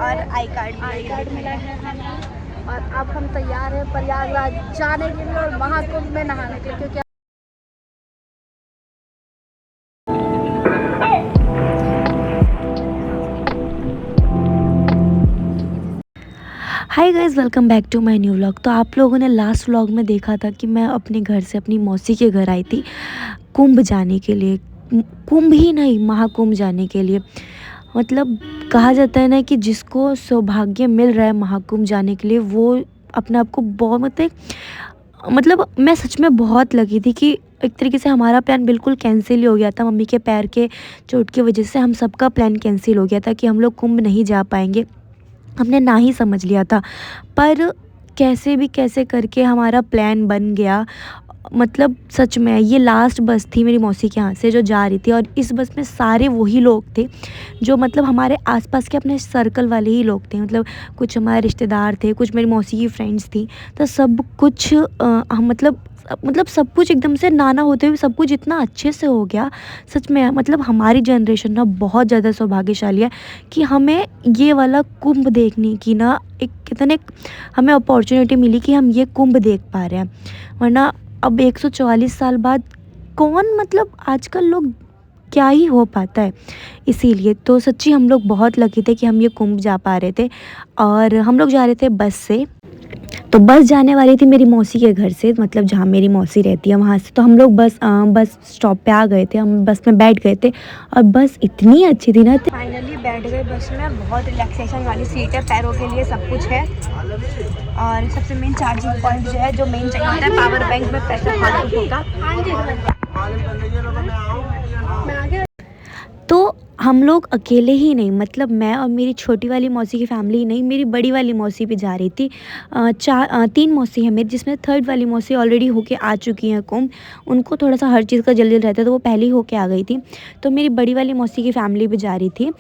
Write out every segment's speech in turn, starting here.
और I card मिला है हमें। और अब हम तैयार हैं प्रयागराज जाने के लिए और महाकुंभ में नहाने के लिए, क्योंकि hi guys, welcome back to my new vlog. तो आप लोगों ने लास्ट व्लॉग में देखा था कि मैं अपने घर से अपनी मौसी के घर आई थी कुंभ जाने के लिए। कुंभ ही नहीं, महाकुंभ जाने के लिए। मतलब कहा जाता है ना कि जिसको सौभाग्य मिल रहा है महाकुंभ जाने के लिए, वो अपने आप को बहुत मतलब मैं सच में बहुत लगी थी कि एक तरीके से हमारा प्लान बिल्कुल कैंसिल ही हो गया था। मम्मी के पैर के चोट की वजह से हम सबका प्लान कैंसिल हो गया था कि हम लोग कुंभ नहीं जा पाएंगे। हमने ना ही समझ लिया था, पर कैसे करके हमारा प्लान बन गया। मतलब सच में ये लास्ट बस थी मेरी मौसी के यहाँ से जो जा रही थी, और इस बस में सारे वही लोग थे जो मतलब हमारे आसपास के अपने सर्कल वाले ही लोग थे। मतलब कुछ हमारे रिश्तेदार थे, कुछ मेरी मौसी की फ्रेंड्स थी। तो सब कुछ मतलब सब कुछ एकदम से नाना होते हुए सब कुछ इतना अच्छे से हो गया। सच में मतलब हमारी जनरेशन ना बहुत ज़्यादा सौभाग्यशाली है कि हमें ये वाला कुंभ देखने की ना एक कितने हमें अपॉर्चुनिटी मिली कि हम ये कुंभ देख पा रहे हैं। वरना अब 144 साल बाद कौन, मतलब आजकल लोग क्या ही हो पाता है। इसीलिए तो सच्ची हम लोग बहुत लकी थे कि हम ये कुंभ जा पा रहे थे। और हम लोग जा रहे थे बस से। तो बस जाने वाली थी मेरी मौसी के घर से, मतलब जहाँ मेरी मौसी रहती है वहाँ से। तो हम लोग बस स्टॉप पे आ गए थे, हम बस में बैठ गए थे और बस इतनी अच्छी थी ना। फाइनली बैठ गए बस में। बहुत रिलैक्सेशन वाली सीट है, पैरों के लिए सब कुछ है। और सबसे मेन चार्जिंग पॉइंट जो है, जो मेन चाहिए होता है, पावर बैंक में पैसा फालतू होगा। तो हम लोग अकेले ही नहीं, मतलब मैं और मेरी छोटी वाली मौसी की फैमिली ही नहीं, मेरी बड़ी वाली मौसी भी जा रही थी। 3 मौसी हैं मेरी, जिसमें थर्ड वाली मौसी ऑलरेडी होके आ चुकी हैं कुंभ। उनको थोड़ा सा हर चीज़ का जल्दी रहता है, तो वो पहले ही होके आ गई थी। तो मेरी बड़ी वाली मौसी की फैमिली भी जा रही थी,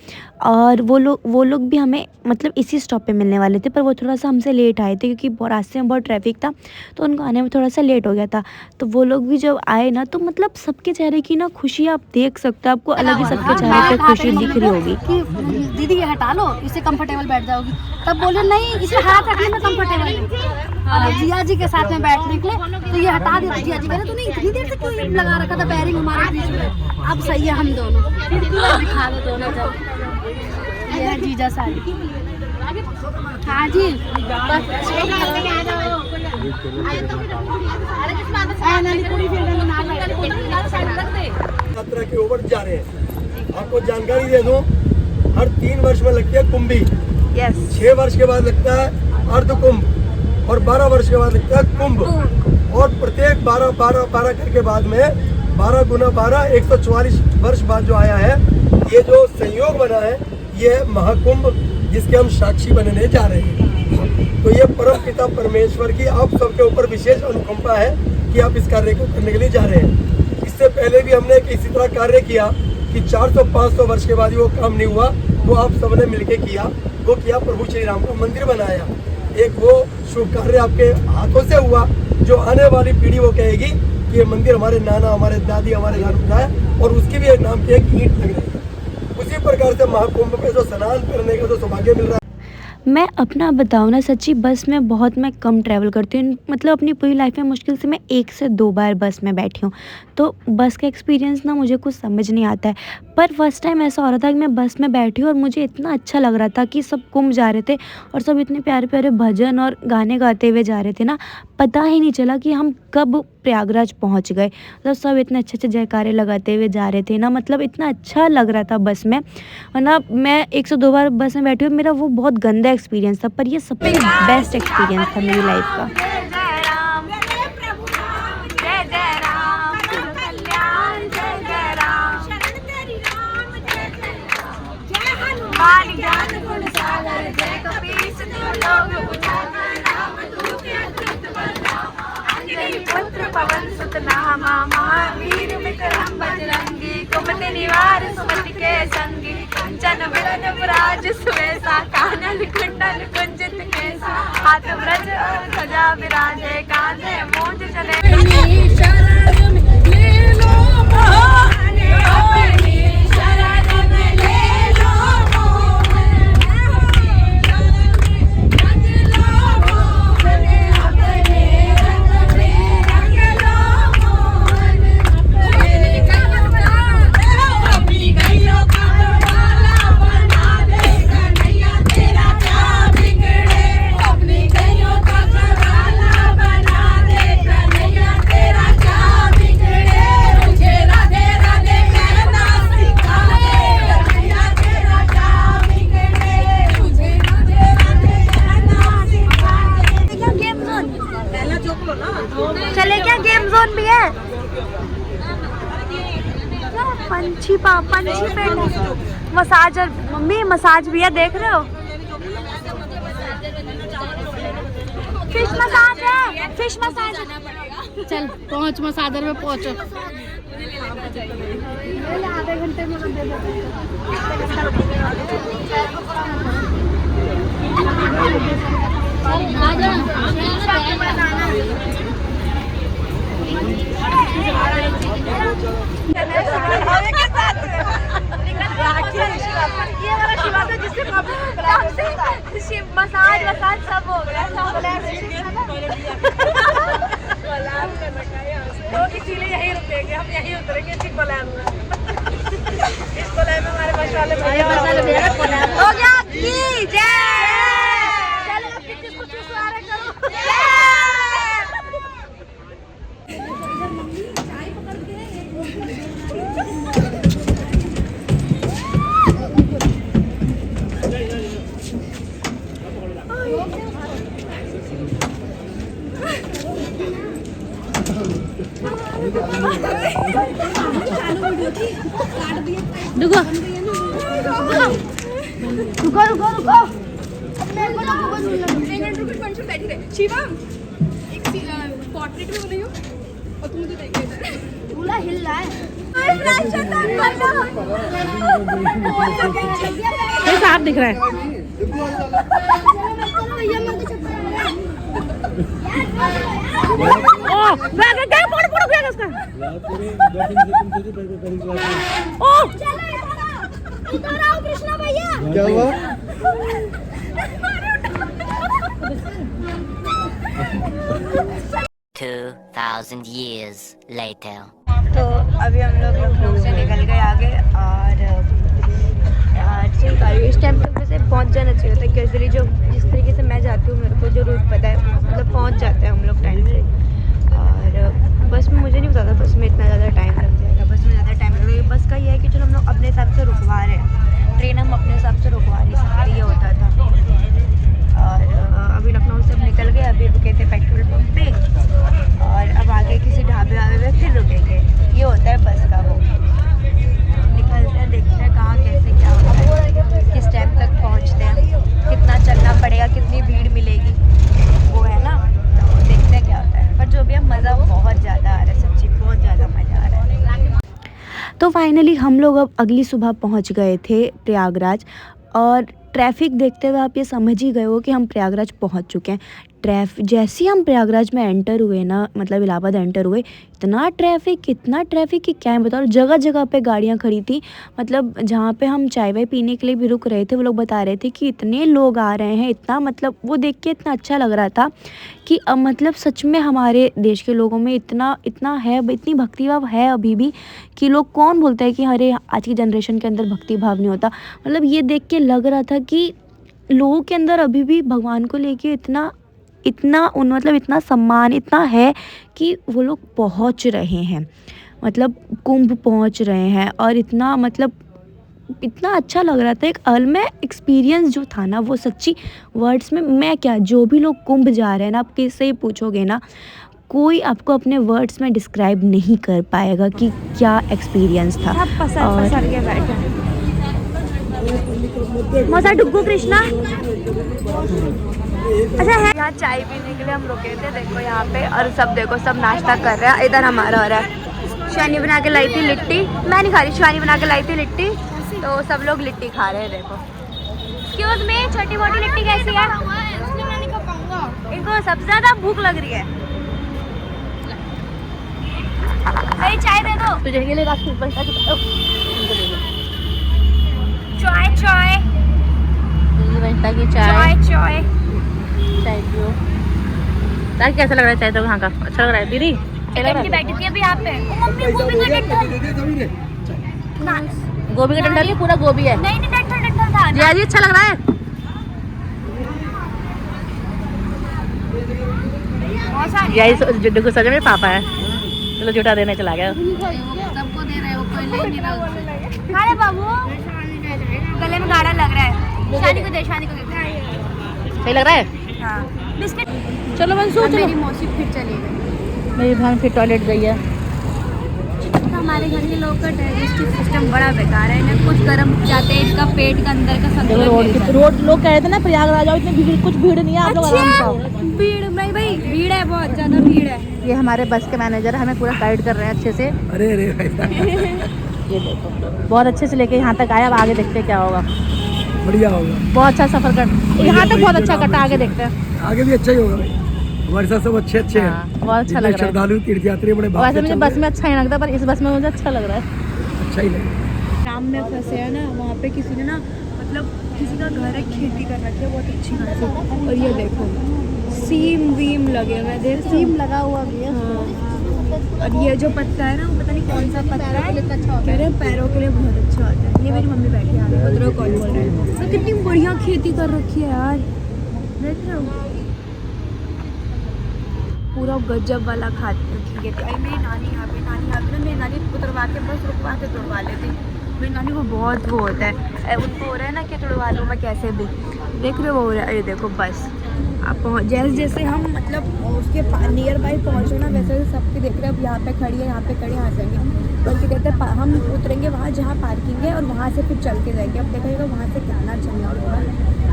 और वो लोग भी हमें मतलब इसी स्टॉप पे मिलने वाले थे। पर वो थोड़ा सा हमसे लेट आए थे, क्योंकि रास्ते में बहुत ट्रैफिक था, तो उनको आने में थोड़ा सा लेट हो गया था। तो वो लोग भी जब आए ना, तो मतलब सबके चेहरे की ना खुशी आप देख सकते हो, आपको अलग ही सबके चेहरे पे खुशी दिख रही होगी कि दीदी ये हटा लो, इससे कंफर्टेबल बैठ जाओगी। तब बोले नहीं, इसे हाथ रखने में कंफर्टेबल है। और जिया जी के साथ में बैठने के लिए तो ये हटा दिया। जिया जी कहते तूने इतनी देर से क्यों ये लगा रखा था बैरिंग हमारे बीच में। अब सही है, हम दोनों दिखा दो दोनों जब। ये है जीजा साड़ी। हाँ जी, यात्रा के ऊपर जा रहे हैं। आपको जानकारी दे दूं, हर 3 वर्ष में लगती है कुंभी। 6 वर्ष के बाद लगता है अर्ध कुंभ, और 12 वर्ष के बाद लगता है कुंभ। और प्रत्येक 12 करके बाद में 12 गुना 12 144 वर्ष बाद जो आया है, ये जो संयोग बना है, ये है महाकुंभ, जिसके हम साक्षी बनने जा रहे हैं। तो ये परम पिता परमेश्वर की आप सबके ऊपर विशेष अनुकंपा है कि आप इस कार्य को करने के लिए जा रहे हैं। इससे पहले भी हमने इसी तरह कार्य किया कि 400-500 वर्ष के बाद वो काम नहीं हुआ, वो आप सबने मिलके किया। वो किया, प्रभु श्री राम का मंदिर बनाया। एक वो शुभ कार्य आपके हाथों से हुआ, जो आने वाली पीढ़ी वो कहेगी कि ये मंदिर हमारे नाना, हमारे दादी, हमारे घर का है, और उसकी भी एक नाम की एक ईंट लग रही है। उसी प्रकार से महाकुंभ में जो स्नान करने का जो सौभाग्य मिल रहा है। मैं अपना बताऊँ ना, सच्ची बस में बहुत मैं कम ट्रैवल करती हूँ। मतलब अपनी पूरी लाइफ में मुश्किल से मैं 1 से 2 बार बस में बैठी हूँ। तो बस का एक्सपीरियंस ना मुझे कुछ समझ नहीं आता है। पर फर्स्ट टाइम ऐसा हो रहा था कि मैं बस में बैठी हूँ और मुझे इतना अच्छा लग रहा था कि सब कुंभ जा रहे थे, और सब इतने प्यारे प्यारे भजन और गाने गाते हुए जा रहे थे ना, पता ही नहीं चला कि हम कब प्रयागराज पहुँच गए। मतलब सब इतने अच्छे अच्छे जयकारे लगाते हुए जा रहे थे ना, मतलब इतना अच्छा लग रहा था बस में। वरना मैं 1 से 2 बार बस में बैठी हूँ, मेरा वो बहुत गंदा एक्सपीरियंस था, पर ये सबसे बेस्ट एक्सपीरियंस था मेरी लाइफ का। पवन सुत नामा महावीर विक्रम बजरंगी, कुमति निवार सुमति के संगी, कंचन बरन विराज सुवेसा, कानन कुंडल कुंजित केसा, हाथ ब्रज और ध्वजा विराजे, कांधे मूंज चले। शरण में ले लो मोहने, अपनी शरण में ले लो मोहने, पंछी पे मसाज। और मम्मी मसाज भी है, देख रहे हो? फिश मसाज है, फिश मसाज। चल पहुंच मसादर में पहुंचो। आधे घंटे में दे मसाज वसाज सब हो गया, तो इसीलिए यहीं रुकेंगे, हम यहीं उतरेंगे चिकबलैन में। इस कोलैब में हमारे मसाले हो गया की जय। चलो अब किसी को सुसवारे करो। रुको शिवम एक पोर्ट्रेट में बोली हो और तुम तो देख इधर पूरा हिल रहा है। साफ दिख रहा है। इधर आओ कृष्णा भैया। क्या हुआ? $2,000 years later. तो अभी हम लोग लखनऊ से निकल गए आगे, और इस टाइम पे वैसे पहुंच जाना चाहिए था, क्योंकि जो जिस तरीके से मैं जाती हूँ मेरे को जो रूट पता है, मतलब पहुंच जाते हैं हम लोग टाइम से। और बस में मुझे नहीं पता था बस में इतना ज़्यादा टाइम लग जाएगा, बस में ज़्यादा टाइम लगेगा। बस का ये है कि चलो हम लोग अपने हिसाब से रुकवा रहे हैं, ट्रेन हम अपने हिसाब से रुकवा नहीं सकते, ये होता था। और अभी लखनऊ से निकल गए, अभी रुके थे पेट्रोल पंप पे, और अब आगे किसी ढाबे वाबे में फिर रुकेंगे। ये होता है बस का। वो निकलते हैं, देखते हैं कहाँ कैसे क्या होता है, किस टाइम तक पहुँचते हैं, कितना चलना पड़ेगा, कितनी भीड़ मिलेगी, वो है ना। तो देखते हैं क्या होता है, पर जो भी है मज़ा वो बहुत ज़्यादा आ रहा है, सच्ची बहुत ज़्यादा मज़ा आ रहा है। तो फाइनली हम लोग अब अगली सुबह पहुंच गए थे प्रयागराज, और ट्रैफिक देखते हुए आप ये समझ ही गए हो कि हम प्रयागराज पहुंच चुके हैं। जैसे ही हम प्रयागराज में एंटर हुए ना, मतलब इलाहाबाद एंटर हुए, इतना ट्रैफिक कि क्या है बताओ। जगह जगह पे गाड़ियां खड़ी थी, मतलब जहाँ पे हम चाय वाय पीने के लिए भी रुक रहे थे, वो लोग बता रहे थे कि इतने लोग आ रहे हैं, इतना मतलब वो देख के इतना अच्छा लग रहा था कि अब मतलब सच में हमारे देश के लोगों में इतना है, इतनी भक्ति भाव है अभी भी, कि लोग कौन बोलता है कि अरे आज की जनरेशन के अंदर भक्ति भाव नहीं होता। मतलब ये देख के लग रहा था कि लोगों के अंदर अभी भी भगवान को लेके इतना सम्मान इतना है कि वो लोग पहुंच रहे हैं, मतलब कुंभ पहुंच रहे हैं। और इतना मतलब इतना अच्छा लग रहा था, एक अलग एक्सपीरियंस जो था ना, वो सच्ची वर्ड्स में मैं क्या, जो भी लोग कुंभ जा रहे हैं ना, आप किससे ही पूछोगे ना, कोई आपको अपने वर्ड्स में डिस्क्राइब नहीं कर पाएगा कि क्या एक्सपीरियंस था। मौसा डुग्गू कृष्णा। अच्छा है, यहाँ चाय पीने के लिए हम रुके थे, देखो यहाँ पे, और सब देखो सब नाश्ता कर रहे हैं। इधर हमारा हो रहा है, शानी बना के लाई थी लिट्टी, मैं नहीं खा रही, शानी बना के लाई थी लिट्टी, तो सब लोग लिट्टी खा रहे हैं। देखो एक्सक्यूज मी, छोटी मोटी लिट्टी कैसी है? इनको सबसे ज़्यादा भूख लग रही है। अरे चाय दे दो तुझे के लिए, चाय चाय की चाय चाय चाय पियो। ताकि कैसा लग रहा है चाय तो वहाँ का? अच्छा लग रहा है दीदी? बैठी थी अभी यहाँ पे। मम्मी गोभी का डंठल, गोभी का डंठल, पूरा गोभी है। नहीं डंठल था जी जी, अच्छा लग रहा है। यही डुगू सजा में पापा है, चलो झूठा देने चला गया। सबको दे रहे हो, कोई ले नहीं रहा। अरे बाबू गले में गाढ़ा लग रहा है, शादी को दे, शादी को दे। सही लग रहा है? हाँ बिस्किट। चलो मंसूर, चलो। मेरी मौसी फिर चली गई। मेरी बहन फिर टॉयलेट गई है। हमारे घर के लोग का डाइजेस्टिव सिस्टम बड़ा बेकार है, इन्हें कुछ गर्म जाते हैं, इनका पेट का अंदर का संतुलन रोड लोग कह रहे थे ना प्रयागराज आओ, इतनी भीड़, कुछ भीड़ नहीं है, आप लोग आराम से आओ। भीड़ नहीं भाई, भीड़ है, बहुत ज़्यादा भीड़ है। ये हमारे बस के मैनेजर हमें पूरा गाइड कर रहे हैं अच्छे से। अरे अरे ये देखो बहुत अच्छे से लेके यहाँ तक आया, अब आगे देखते हैं क्या होगा। बढ़िया होगा, बहुत अच्छा सफर कर, यहाँ तक बहुत अच्छा कटा, आगे देखते हैं। आगे भी अच्छा ही होगा भाई, हमारे साथ सब अच्छे अच्छे हाँ, हैं। बहुत अच्छा लग रहा है। श्रद्धालु तीर्थयात्री बड़े भाग वैसे मुझे बस में अच्छा ही लगता है, पर इस बस में मुझे अच्छा लग रहा है। अच्छा ही लगे। शाम में फंसे हैं ना, वहाँ पे किसी ने ना मतलब किसी का घर है, खेती कर रखी है बहुत अच्छी खासी, और ये देखो सीम वीम लगे हुए हैं, देर सीम लगा हुआ भी है। और ये जो पत्ता है ना, वो पता नहीं कौन सा पत्ता है, कह रहे हैं पैरों के लिए बहुत अच्छा होता है। ये मेरी मम्मी बैठी है आगे, उधर कौन बोल रहे हैं, तो कितनी बढ़िया खेती कर रखी है यार, देख रहे हो, पूरा गजब वाला खाती है। मेरी नानी यहाँ पे ना मेरी नानी उतरवा के बस रुकवा के तोड़वा लेती। मेरी नानी को बहुत वो होता है, उनको हो रहा है ना कि तोड़वा लूँ मैं कैसे भी, देख रहे हो हो रहा है। ये देखो बस आप पहुँच, जैसे जैसे हम मतलब उसके नियर बाई पहुँचो ना, वैसे वैसे सबके देख रहे हैं, अब यहाँ पे खड़ी है, यहाँ पे खड़ी, यहाँ जाएंगे, बल्कि कहते हैं हम उतरेंगे वहाँ जहाँ पार्किंग है, और वहाँ से फिर चल के जाएंगे। अब देखिएगा वहाँ से कितना चलना होगा,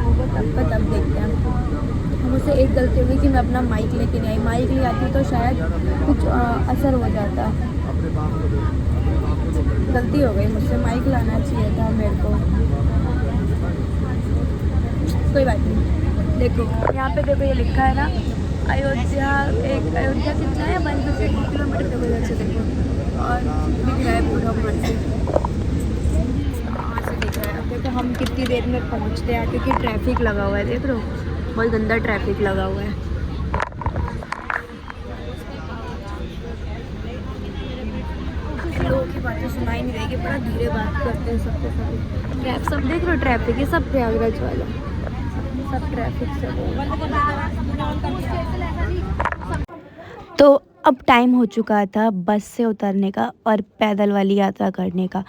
वो तब देखते हैं। मुझसे एक गलती हुई कि मैं अपना माइक लेके नहीं आई, माइक ले आती तो शायद कुछ असर हो जाता, गलती हो गई मुझसे, माइक लाना चाहिए था मेरे को, कोई बात नहीं। देखो यहाँ पे देखो ये लिखा है ना अयोध्या, अयोध्या कितना है 1 से 2 किलोमीटर, देखो इधर से देखो, और दिख रहा है पूरा ऊपर से, वहाँ से दिख रहा है। अब देखो हम कितनी देर में पहुँचते हैं, क्योंकि ट्रैफिक लगा हुआ है, देख रहे हो बहुत गंदा ट्रैफिक लगा हुआ है। लोगों की बातें सुनाई नहीं रहेगी, बड़ा धीरे बात करते हैं सबके साथ। सब देख रहे हो ट्रैफिक, ये सब प्रयागराज वाला, सब ट्रैफिक से। तो अब टाइम हो चुका था बस से उतरने का और पैदल वाली यात्रा करने का,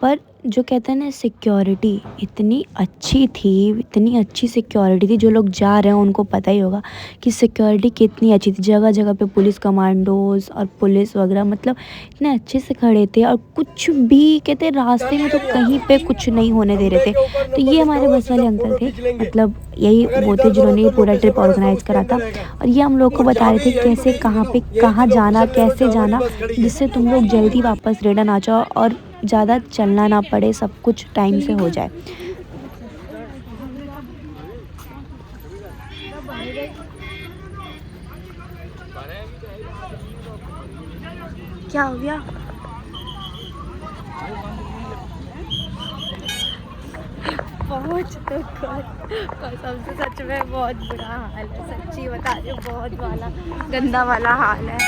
पर जो कहते हैं ना सिक्योरिटी इतनी अच्छी थी, इतनी अच्छी सिक्योरिटी थी। जो लोग जा रहे हैं उनको पता ही होगा कि सिक्योरिटी कितनी अच्छी थी, जगह जगह पे पुलिस कमांडोज और पुलिस वगैरह मतलब इतने अच्छे से खड़े थे, और कुछ भी कहते रास्ते में तो कहीं पे कुछ नहीं होने दे रहे थे। तो ये हमारे बस वाले अंकल थे, मतलब यही वो थे जिन्होंने ये पूरा ट्रिप ऑर्गेनाइज करा था, और ये हम लोग को बता रहे थे कैसे कहाँ पे कहाँ जाना, कैसे जाना, जिससे तुम लोग जल्दी वापस रिटर्न आ जाओ और ज़्यादा चलना ना पड़े, सब कुछ टाइम से हो जाए। क्या हो गया? पहुँच तो कसम से सच में बहुत बुरा हाल है, सच्ची बता रही हूँ, बहुत वाला गंदा वाला हाल है।